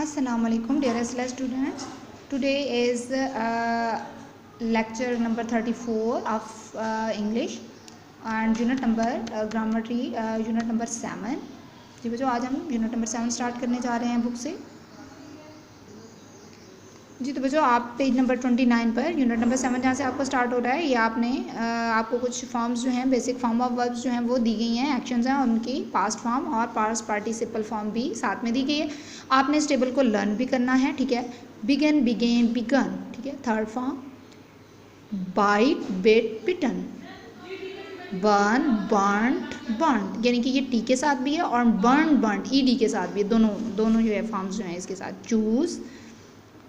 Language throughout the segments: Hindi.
Assalamu alaikum dear SLS students. Today is lecture number 34 of English and unit number grammar unit number 7. जी बच्चों आज हम यूनिट नंबर 7 स्टार्ट करने जा रहे हैं बुक से। जी तो बच्चों आप page number 29 per unit number 7 जहाँ से आपको स्टार्ट हो रहा है, ये आपको कुछ फॉर्म्स जो हैं, बेसिक फॉर्म ऑफ वर्ब्स जो हैं वो दी गई हैं, एक्शंस हैं और उनकी पास्ट फॉर्म और पास्ट पार्टिसिपल फॉर्म भी साथ में दी गई है। आपने इस टेबल को लर्न भी करना है, ठीक है। बिगन, बिगेन, बिगन, ठीक है। थर्ड फॉर्म बाइट, बिट, बिटन, बर्न, बर्नट, बर्नड, यानी कि ये टी के साथ भी है और बर्न, बर्नड ईडी के साथ भी है। दोनों जो है फॉर्म्स जो हैं इसके साथ। चूज़,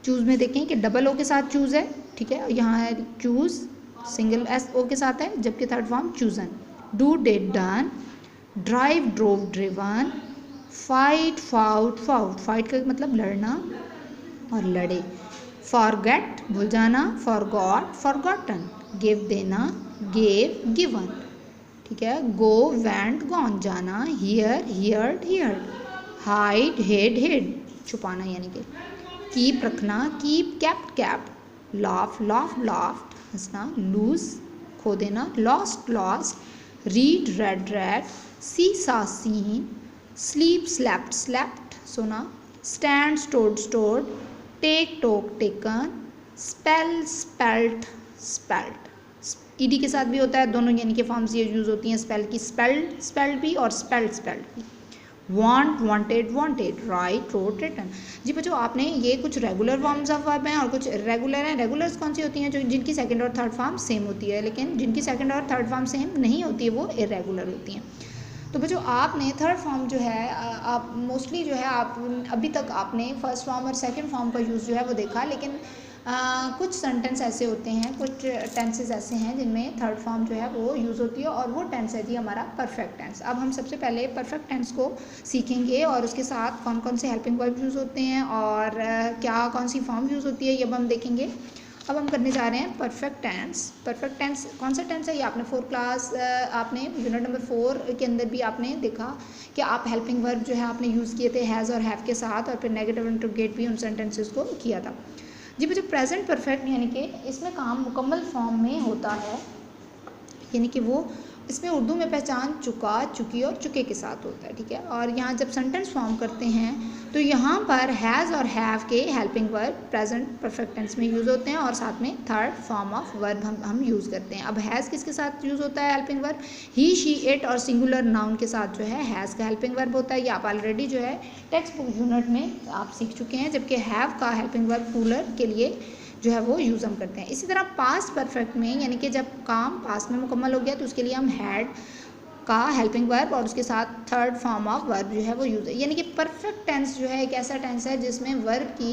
चूज़ में देखें कि डबल ओ के साथ चूज़ है, ठीक है। यहाँ है चूज़, सिंगल एस ओ के साथ है, जबकि third form chosen. Do, did, done, drive, drove, driven, fight, fought, fought, fight का मतलब लड़ना और लड़े। फॉरगेट, भूल जाना, फॉरगॉट, फॉरगॉटन, गिव, देना, गेव, गिवन, ठीक है। गो, वेंट, गॉन, जाना, hear, heard, heard, hide, hid, hid, छुपाना यानी कि। कीप, रखना, keep, kept, kept, laugh, laugh, laughed, हंसना, लूज, खो देना, lost, lost, read, read, read, see, saw, seen, sleep, slept, slept, सोना, stand, stood, stood, take, took, taken, spell, spelt, spelt. ED के साथ भी होता है, दोनों यानी कि फॉर्म्स ये यूज़ होती हैं स्पेल की, स्पेल्ड, स्पेल्ड भी और स्पेल्ट, स्पेल्ट भी। Want, wanted, wanted, write, wrote, written. जी बच्चों आपने ये कुछ रेगुलर फॉर्म्स ऑफ वर्ब हैं और कुछ इरेगुलर हैं। रेगुलर्स कौन सी होती हैं? जो जिनकी सेकंड और थर्ड फॉर्म सेम होती है, लेकिन जिनकी सेकंड और थर्ड फॉर्म सेम नहीं होती है वो इरेगुलर होती हैं। तो बच्चों आपने थर्ड फॉर्म जो है आप मोस्टली जो है आप अभी तक आपने फर्स्ट फॉर्म और सेकंड फॉर्म का यूज़ जो है वो देखा, लेकिन कुछ सेंटेंस ऐसे होते हैं, कुछ टेंसेस ऐसे हैं जिनमें थर्ड फॉर्म जो है वो यूज़ होती है और वो टेंस है जी हमारा परफेक्ट टेंस। अब हम सबसे पहले परफेक्ट टेंस को सीखेंगे और उसके साथ कौन कौन से हेल्पिंग वर्ब यूज़ होते हैं और क्या कौन सी फॉर्म यूज़ होती है ये अब हम देखेंगे। अब हम करने जा रहे हैं परफेक्ट टेंस। परफेक्ट टेंस कौन सा टेंस है? ये आपने आपने यूनिट नंबर 4 के अंदर भी आपने देखा कि आप हेल्पिंग वर्ब जो है आपने यूज़ किए थे हैज़ और हैव के साथ, और फिर नेगेटिव इंटरोगेट भी उन सेंटेंसेस को किया था। जी बच्चों प्रेजेंट परफेक्ट यानी कि इसमें काम मुकम्मल फॉर्म में होता है, यानी कि वो इसमें उर्दू में पहचान चुका, चुकी और चुके के साथ होता है, ठीक है। और यहाँ जब सेंटेंस फॉर्म करते हैं तो यहाँ पर हैज़ और हैव के helping verb present perfect tense में यूज़ होते हैं और साथ में थर्ड फॉर्म ऑफ वर्ब हम यूज़ करते हैं। अब हैज़ किसके साथ यूज़ होता है helping verb? He, she, it और सिंगुलर नाउन के साथ जो है हैज़ का हेल्पिंग वर्ब होता है। ये आप ऑलरेडी जो है टेक्स्ट बुक यूनिट में आप सीख चुके हैं। जबकि हैव का हेल्पिंग वर्ब प्लूरल के लिए जो है वो यूज़ हम करते हैं। इसी तरह पास्ट परफेक्ट में यानी कि जब काम पास्ट में मुकम्मल हो गया तो उसके लिए हम हैड का हेल्पिंग वर्ब और उसके साथ थर्ड फॉर्म ऑफ वर्ब जो है वो यूज़ है। यानी कि परफेक्ट टेंस जो है एक ऐसा टेंस है जिसमें वर्ब की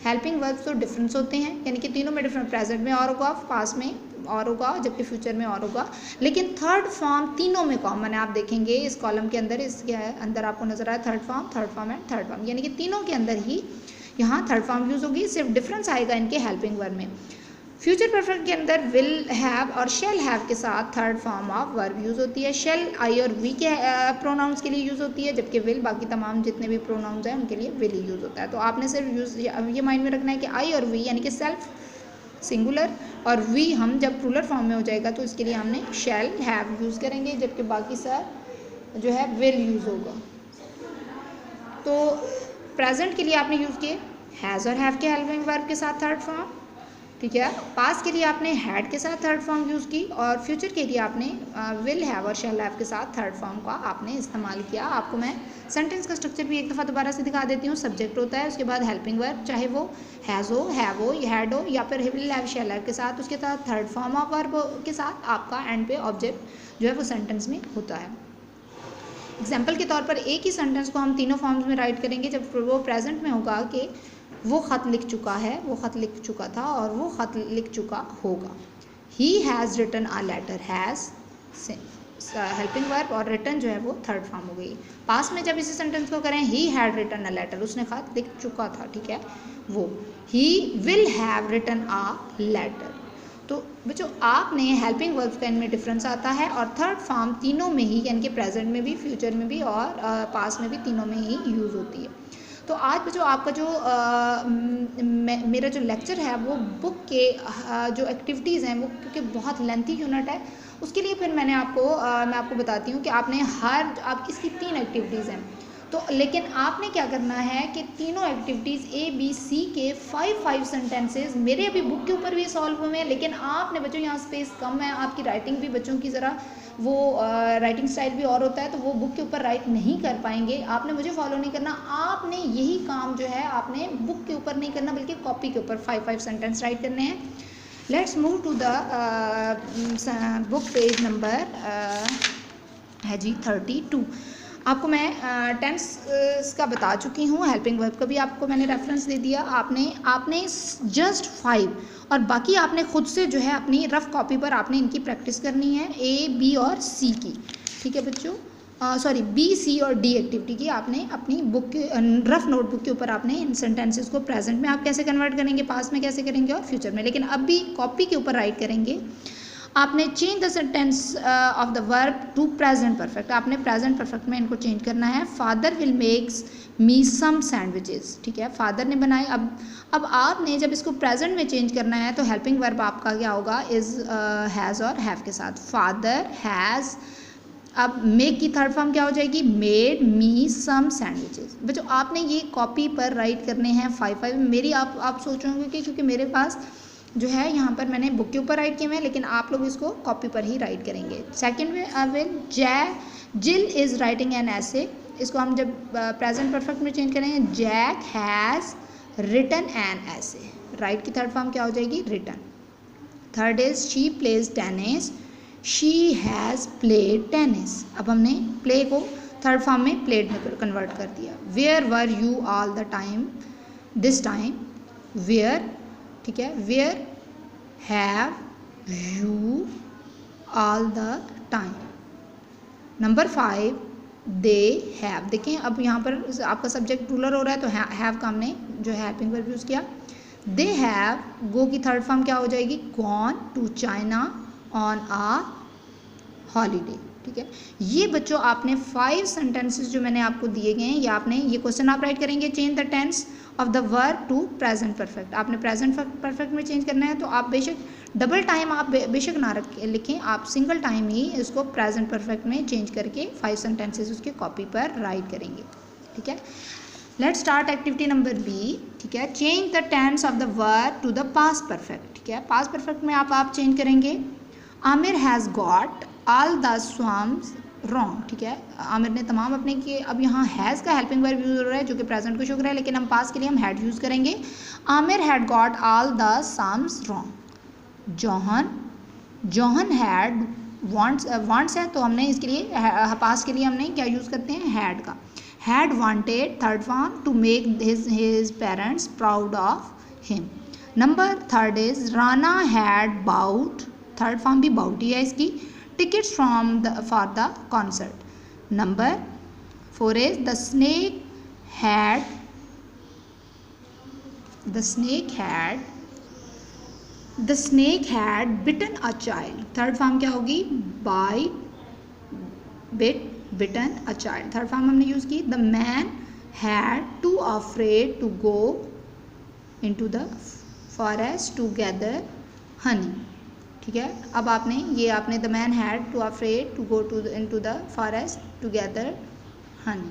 हेल्पिंग वर्ब तो डिफरेंस होते हैं, यानी कि तीनों में डिफरेंट, प्रेजेंट में और होगा, पास्ट में और होगा, जबकि फ्यूचर में और होगा, लेकिन थर्ड फॉर्म तीनों में कॉमन है। आप देखेंगे इस कॉलम के अंदर, इसके अंदर आपको नजर आया third form and third form, यानी कि तीनों के अंदर ही यहाँ थर्ड फॉर्म यूज़ होगी, सिर्फ डिफरेंस आएगा इनके हेल्पिंग वर्ब में। फ्यूचर परफेक्ट के अंदर विल हैव और शेल हैव के साथ third form of verb use होती है। शेल आई और वी के प्रोनाउंस के लिए यूज़ होती है, जबकि विल बाकी तमाम जितने भी प्रोनाउंस हैं उनके लिए विल ही यूज़ होता है। तो आपने सिर्फ ये माइंड में रखना है कि आई और वी यानी कि सेल्फ सिंगुलर और वी हम जब प्लूरल फॉर्म में हो जाएगा तो इसके लिए हमने शेल हैव यूज़ करेंगे, जबकि बाकी सब जो है विल यूज़ होगा। तो प्रेजेंट के लिए आपने यूज़ किए हैज़ और हैव के हेल्पिंग वर्ब के साथ थर्ड फॉर्म, ठीक है। पास्ट के लिए आपने हैड के साथ थर्ड फॉर्म यूज़ की और फ्यूचर के लिए आपने विल हैव और शैल हैव के साथ थर्ड फॉर्म का आपने इस्तेमाल किया। आपको मैं सेंटेंस का स्ट्रक्चर भी एक दफ़ा दोबारा से दिखा देती हूँ। सब्जेक्ट होता है, उसके बाद हेल्पिंग वर्ब, चाहे वो हैज़ हो, हैव हो, हैड हो या फिर विल हैव, शैल हैव के साथ, उसके साथ थर्ड फॉर्म ऑफ वर्ब के साथ आपका एंड पे ऑब्जेक्ट जो है वो सेंटेंस में होता है। एग्जाम्पल के तौर पर एक ही सेंटेंस को हम तीनों फॉर्म्स में राइट करेंगे। जब वो प्रेजेंट में होगा कि वो ख़त लिख चुका है, वो ख़त लिख चुका था और वो ख़त लिख चुका होगा। He has written a letter, has helping verb और रिटन जो है वो थर्ड फॉर्म हो गई। पास में जब इसी सेंटेंस को करें he had written a letter, उसने ख़त लिख चुका था, ठीक है। वो he will have written a letter. तो बच्चों आपने हेल्पिंग वर्ब्स का इनमें डिफरेंस आता है और थर्ड फॉर्म तीनों में ही यानी कि प्रेजेंट में भी, फ्यूचर में भी और पास्ट में भी, तीनों में ही यूज़ होती है। तो आज बच्चों आपका जो मेरा जो लेक्चर है वो बुक के जो एक्टिविटीज़ हैं वो क्योंकि बहुत लेंथी यूनिट है, उसके लिए फिर मैं आपको बताती हूँ कि आपने आप इसकी 3 एक्टिविटीज़ हैं। तो लेकिन आपने क्या करना है कि तीनों एक्टिविटीज़ ABC के 5 सेंटेंसेस मेरे अभी बुक के ऊपर भी सॉल्व हुए हैं, लेकिन आपने बच्चों यहाँ स्पेस कम है, आपकी राइटिंग भी बच्चों की ज़रा वो राइटिंग स्टाइल भी और होता है, तो वो बुक के ऊपर राइट नहीं कर पाएंगे। आपने मुझे फॉलो नहीं करना, आपने यही काम जो है आपने बुक के ऊपर नहीं करना बल्कि कॉपी के ऊपर 5 सेंटेंस राइट करने हैं। Let's move to the book page number है जी 32। आपको मैं टेंस का बता चुकी हूँ, हेल्पिंग वर्ब का भी आपको मैंने रेफरेंस दे दिया। आपने जस्ट 5 और बाकी आपने खुद से जो है अपनी रफ़ कॉपी पर आपने इनकी प्रैक्टिस करनी है, A, B और C की। ठीक है बच्चों, सॉरी B, C और D एक्टिविटी की आपने अपनी बुक के रफ़ नोटबुक के ऊपर आपने इन सेंटेंसेस को प्रेजेंट में आप कैसे कन्वर्ट करेंगे, पास्ट में कैसे करेंगे और फ्यूचर में, लेकिन अब भी कॉपी के ऊपर राइट करेंगे। आपने change the sentence of the verb to present perfect, आपने प्रेजेंट परफेक्ट में इनको चेंज करना है। Father will makes me some sandwiches, ठीक है, फादर ने बनाए। अब आपने जब इसको प्रेजेंट में चेंज करना है तो हेल्पिंग वर्ब आपका क्या होगा, इज़, हैज़ और हैव के साथ। फादर हैज़, अब मेक की थर्ड फॉर्म क्या हो जाएगी, मेड मी सम सैंडविचेस। बच्चों आपने ये कॉपी पर राइट करने हैं 5 मेरी। आप सोच रहे होंगे कि क्योंकि मेरे पास जो है यहाँ पर मैंने बुक के ऊपर राइट किए हुए हैं, लेकिन आप लोग इसको कॉपी पर ही राइट करेंगे। सेकंड में will Jill is writing an essay, इसको हम जब प्रेजेंट परफेक्ट में चेंज करेंगे, Jack has written an essay, write की थर्ड फॉर्म क्या हो जाएगी, written. Third is she plays tennis, she has played tennis. अब हमने प्ले को थर्ड फॉर्म में प्लेड में कन्वर्ट कर दिया। Where were you all the time, this time, where, ठीक है, where have you all the time. Number 5 they have, देखें अब यहाँ पर आपका सब्जेक्ट रूलर हो रहा है तो हैव का हमने जो है हेल्पिंग वर्ब यूज़ किया। दे हैव, गो की थर्ड फॉर्म क्या हो जाएगी, gone to China on a holiday. ठीक है, ये बच्चों आपने 5 सेंटेंसेस जो मैंने आपको दिए गए हैं, ये आपने ये क्वेश्चन आप राइट करेंगे, change the tense of the verb to present perfect. आपने प्रेजेंट परफेक्ट में चेंज करना है, तो आप बेशक डबल टाइम आप बेशक ना लिखें, आप सिंगल टाइम ही इसको प्रेजेंट परफेक्ट में चेंज करके 5 सेंटेंसेस उसके कॉपी पर राइट करेंगे। ठीक है, let's start activity number B. ठीक है, change the tense of the verb to the past perfect. ठीक है, पास्ट परफेक्ट में आप चेंज करेंगे, Aamir has got all the sums wrong. ठीक है, आमिर ने तमाम अपने किए। अब यहाँ हैज़ का हेल्पिंग वर्ब यूज हो रहा है जो कि प्रेजेंट को शो कर रहा है, लेकिन हम पास्ट के लिए हम हैड यूज़ करेंगे। Aamir had got all the sums wrong. John had wants है, तो हमने इसके लिए पास्ट के लिए हमने क्या यूज़ करते हैं, हैड का। Had wanted third form to make his parents proud of him. Number third is Rana had bought, third form भी बाउट ही है इसकी, tickets for the concert. Number 4 is the snake had bitten a child. Third form क्या होगी, bitten a child. Third form हमने यूज की। The man had too afraid to go into the forest to gather honey. ठीक है, अब आपने the man had to afraid to go into the forest to gather honey.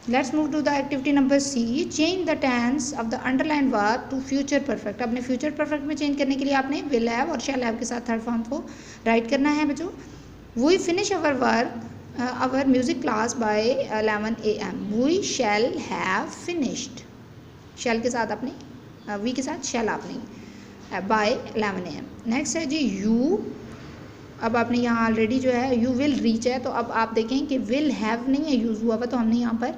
Let's move to the activity number C. Change the tense of the underline verb to future perfect. अपने फ्यूचर परफेक्ट में चेंज करने के लिए आपने विल हैव और शैल हैव के साथ थर्ड फॉर्म को राइट करना है बच्चों। We finish our music class by 11 AM। We shall have finished, shall के साथ आपने वी के साथ शैल आपने बाय 11 AM। नेक्स्ट है जी यू। अब आपने यहाँ ऑलरेडी जो है यू विल रीच है, तो अब आप देखें कि विल हैव नहीं है यूज़ हुआ हुआ, तो हमने यहाँ पर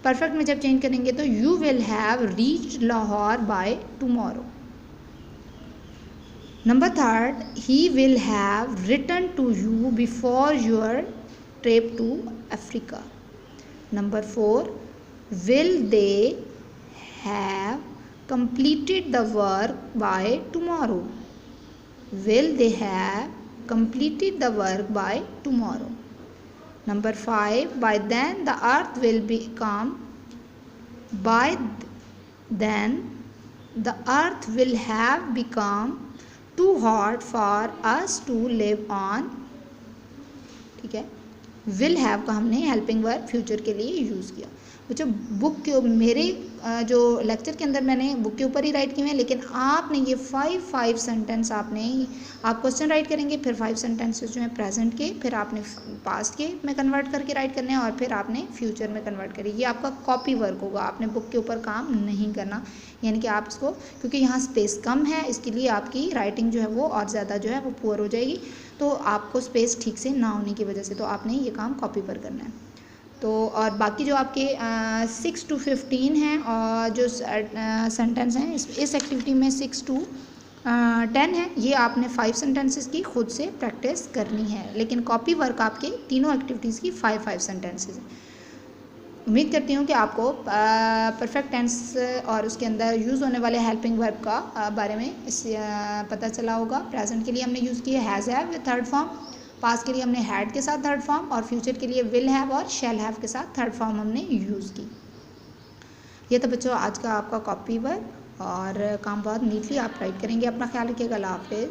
परफेक्ट में जब चेंज करेंगे तो you will have reach Lahore by tomorrow. Number third, he will have return to you before your trip to Africa. Number 4, will they have completed the work by tomorrow. Will they have completed the work by tomorrow? Number 5, by then the earth will become by then the earth will have become too hot for us to live on. ठीक है, विल हैव का हमने हेल्पिंग वर्ब फ्यूचर के लिए यूज़ किया। बच्चों बुक के मेरे जो लेक्चर के अंदर मैंने बुक के ऊपर ही राइट किए हैं, लेकिन आपने ये फाइव सेंटेंस आप क्वेश्चन राइट करेंगे, फिर 5 सेंटेंसेस जो हैं प्रेजेंट के, फिर आपने पास्ट के में कन्वर्ट करके राइट करने हैं और फिर आपने फ्यूचर में कन्वर्ट करें। ये आपका कॉपी वर्क होगा, आपने बुक के ऊपर काम नहीं करना, यानी कि आप इसको, क्योंकि यहाँ स्पेस कम है इसके लिए आपकी राइटिंग जो है वो और ज़्यादा जो है वो पुअर हो जाएगी, तो आपको स्पेस ठीक से ना होने की वजह से तो आपने ये काम कॉपी पर करना है। तो और बाकी जो आपके 6 to 15 हैं और जो सेंटेंस हैं इस एक्टिविटी में 6 to 10 है, ये आपने 5 सेंटेंसेस की खुद से प्रैक्टिस करनी है, लेकिन कॉपी वर्क आपके तीनों एक्टिविटीज़ की 5 सेंटेंसेस हैं। उम्मीद करती हूँ कि आपको परफेक्ट टेंस और उसके अंदर यूज़ होने वाले हेल्पिंग वर्ब का बारे में पता चला होगा। प्रेजेंट के लिए हमने यूज़ किया has have with third form, past के लिए हमने हैड के साथ थर्ड फॉर्म, और फ्यूचर के लिए विल हैव और शैल हैव के साथ थर्ड फॉर्म हमने यूज़ की। ये तो बच्चों आज का आपका कॉपी वर्क, और काम बहुत नीटली आप राइट करेंगे। अपना ख्याल रखिएगा। अल्लाह हाफिज़।